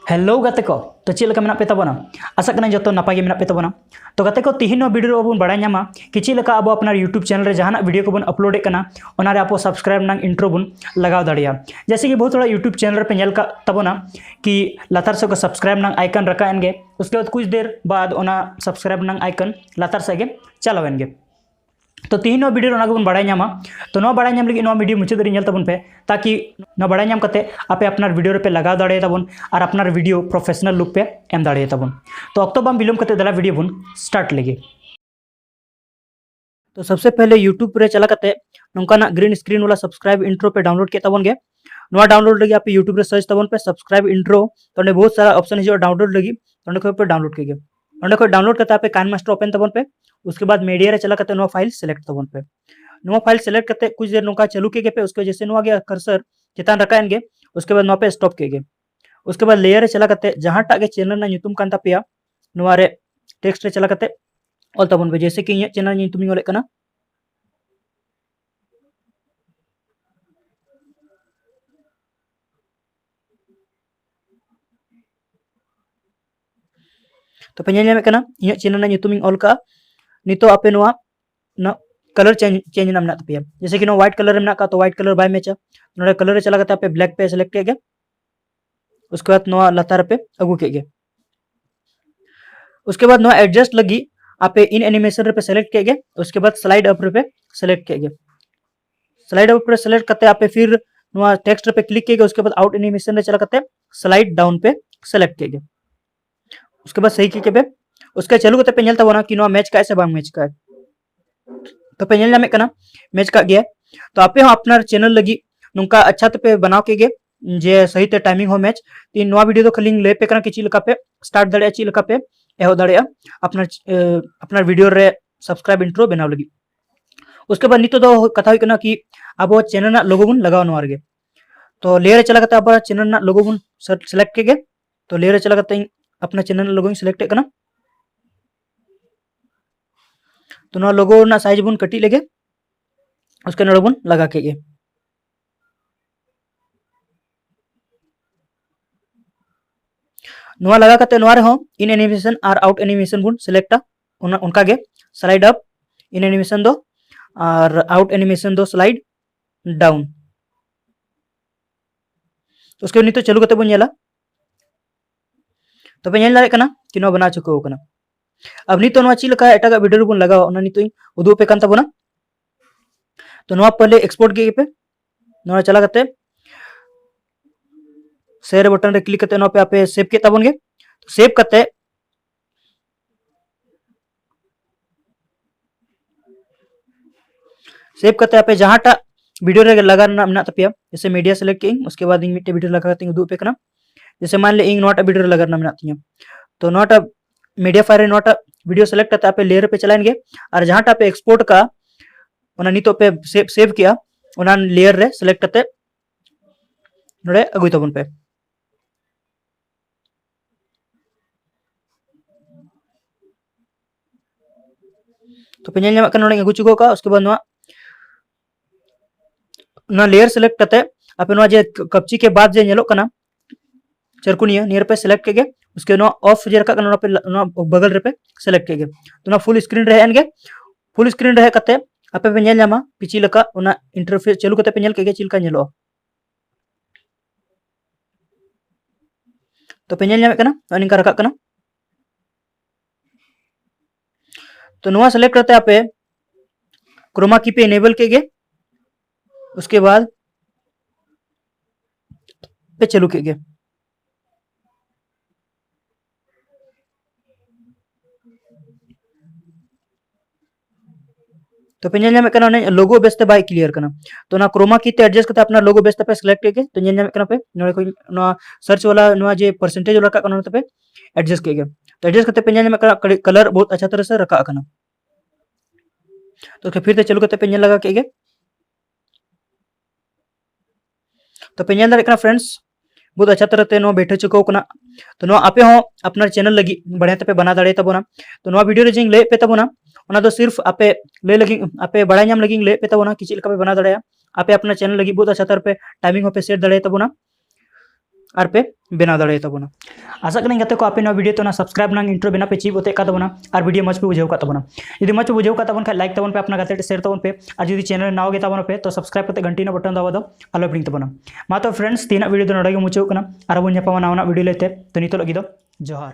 Hello गाते को तो चेक लेका मेना पे तबना आशा करना जो नपाय मेना पे तबना तो गाते को तिहिन वीडियो बन बड़ा नामा कि चेक लेका अब अपना यूट्यूब चैनल रे जहां वीडियो को बन अपलोड करना ओनारे आप सब्सक्राइब ना इंट्रो बन लगाव दाड़िया जैसे कि बहुत थोड़ा यूट्यूब चैनल पे नेल का तबना कि लातार से को सब्सक्राइब ना आइकन रखा एनगे उसके बाद कुछ देर बाद ओना सब्सक्राइब ना आइकन लातार से गे चलावेंगे तो तीन वीडियो बन बड़ा नामा तो बड़ा नाम लगी वीडियो मुचाद नेल तबन पे ताकि बड़ा नाम करते आपे अपना वीडियो पे लगा दाड़े तबन और अपना वीडियो प्रोफेशनल लुक पे एम दाड़े तबन तो अक्तो बाम विलम्ब करते दला वीडियो बन स्टार्ट लगे। तो सबसे पहले यूट्यूब रे चला करते नौकाना ग्रीन स्क्रीन वाला सब्सक्राइब इंट्रो पे डाउनलोड के तबन गे डाउनलोड लगी आप यूट्यूब रे सर्च तबन पे सब्सक्राइब इंट्रो तो बहुत सारा ऑप्शन हिजो डाउनलोड लगी तो डाउनलोड के डाउनलोड करते आप कान मास्टर ओपन तबन पे उसके बाद मीडिया रे चला करते फाइल सेलेक्ट तबन पे फाइल सेलेक्ट करते कुछ देर नौका चालू के पे उसके जैसे गया कर्सर चितान रखाएन गे उसके बाद पे स्टॉप के उसके बाद लेयर रे चला करते जहां टागे चैनल ना ᱧᱩᱛᱩᱢ कान तापिया रे टेक्स्ट रे चला करते ऑल तबन पे जैसे कि ᱤᱧᱟᱹᱜ चैनल ᱧᱩᱛᱩᱢ ᱚᱞᱮᱫ ᱠᱟᱱᱟ तो पे ᱧᱮᱞ ᱧᱟᱢᱮᱫ ᱠᱟᱱᱟ ᱤᱧᱟᱹᱜ चैनल ᱨᱮᱱᱟᱜ ᱧᱩᱛᱩᱢ ᱤᱧ ᱚᱞ ᱠᱟᱜᱼᱟ ᱱᱤᱛᱚᱜ ᱟᱯᱮ ᱱᱚᱣᱟ कलर चेंज ना मेना तपिया जैसे कि व्हाइट कलर में तो व्हाइट कलर बाय मैचा कलर चला करते आप ब्लैक पे सेलेक्ट के उसके बाद लतार पे अगू के उसके बाद एडजस्ट लगी आप इन एनिमेशन पे सेलेक्ट के उसके बाद स्लाइड अप पे सेलेक्ट के स्लाइड अप पे सेलेक्ट करते आप फिर टेक्स्ट पे क्लिक के उसके बाद आउट एनिमेशन चला करते स्लाइड डाउन पे सेलेक्ट के उसके बाद सही के पे उसके चलू करते पे नेल तबना कि मैच का से बांग मैच का तो पे नेल कना मैच का गया तो आपे हो अपना चैनल लगी नुका अच्छा पे बनाव के गे जे सही ते टाइमिंग हो मैच तीन नवा वीडियो तो खाली ले पे कना कि चिलका पे स्टार्ट दड़े चिलका पे एहो दड़े अपना अपना वीडियो रे सब्सक्राइब इंट्रो बनाव लगी उसके बाद नितो दो कथा हुई कना कि अब चैनल ना लोगो बन लगाव नवा रे तो लेयर चला करते अब चैनल ना लोगो बन सेलेक्ट के तो लेयर चला करते अपना चैनल लोगो सेलेक्ट करना तो लोगो ना साइज बन कटी लेगे उसके नड़ बन लगा के लगा करते इन एनिमेशन और आउट एनिमेशन बन सिलेक्टा उनका गे स्लाइड अप इन एनिमेशन दो और आउट एनिमेशन दो स्लाइड डाउन तो उसके नितो चालू करते बन नेला तो पे नेल दाड़े कना कि बना चुको कना अब नितो चिलका एटा वीडियो बन लगा नितो उदू पे कान तबना तो पहले एक्सपोर्ट के पे चला करते शेयर बटन रे क्लिक करते पे आपे सेव के तबन गे तो सेव करते आपे जहां टा वीडियो रे लगा ना तपिया जैसे मीडिया सेलेक्ट के उसके बाद मिट्टे वीडियो लगा करते उदू पे कना जैसे मान ले नोटा वीडियो लगा ना तिया तो नोटा मीडिया फाइल रे नोटा वीडियो सेलेक्ट करते आप लेयर पे चलाएंगे और जहां पे एक्सपोर्ट का नितो पे सेव किया लेयर रे सेलेक्ट करते नोड़े अगुई तबन पे तो पे नेल नोड़े अगु चुको का उसके बाद लेयर सेलेक्ट करते आप जे कपची के बाद जे नेलो कना चरकुनिया नियर पे सेलेक्ट के उसके ऑफ जे रखा पे बगल रे पे सेलेक्ट के तो फुल स्क्रीन रहे एनगे फुल स्क्रीन रहे करते आपे पे नेल नामा पिची लका इंटरफेस चालू करते पे नेल के चिलका नेलो तो पे नेल नामे कना निका रखा कना तो सेलेक्ट करते आपे क्रोमा की पे इनेबल के उसके बाद पे चालू के तो पे नेल लोगो बेस्ते बाय क्लियर करना तो क्रोमा की ते एडजस्ट करते अपना लोगो बेस्ते पे सिलेक्ट के तो नेल पे नोड़े को सर्च वाला जे परसेंटेज वाला रखा पे एडजस्ट के तो एडजस्ट करते पे नेल कलर बहुत अच्छा तरह से रखा करना तो फिर चालू करते पे नेल लगा के तो पे नेल दाड़े कना फ्रेंड्स बहुत अच्छा तरह ते बैठे चुको कना तो आपे हो अपना चैनल लगी बढ़िया ते पे बना दाड़े तबना तो वीडियो रे जिंग ले पे तबना सिर्फ आपे ले लगी आपे बड़ा नाम लगी ले पे तबना कि चिलका पे बना दाड़े आपे अपना चैनल लगी बहुत अच्छा तरह पे टाइमिंग पे सेट दाड़े तबना और पे बेना दाड़े तबना आशा करें गाते को आपे वीडियो तो सब्सक्राइब ना इंट्रो बना पे चीज होते तबना और वीडियो मज पे बुझे तबना यदि मज पे बुझे तबन खाई लाइक तबन पे अपना गाते शेयर तबन पे और जो चैनल नाव गे तबन पे तो सब्सक्राइब करते घंटी बटन दबा दो आलो हिड़ी तबना मा तो फ्रेंड्स तीना वीडियो मुचाद और बन नावा वीडियो लेते तो नित लगी दो जोहार।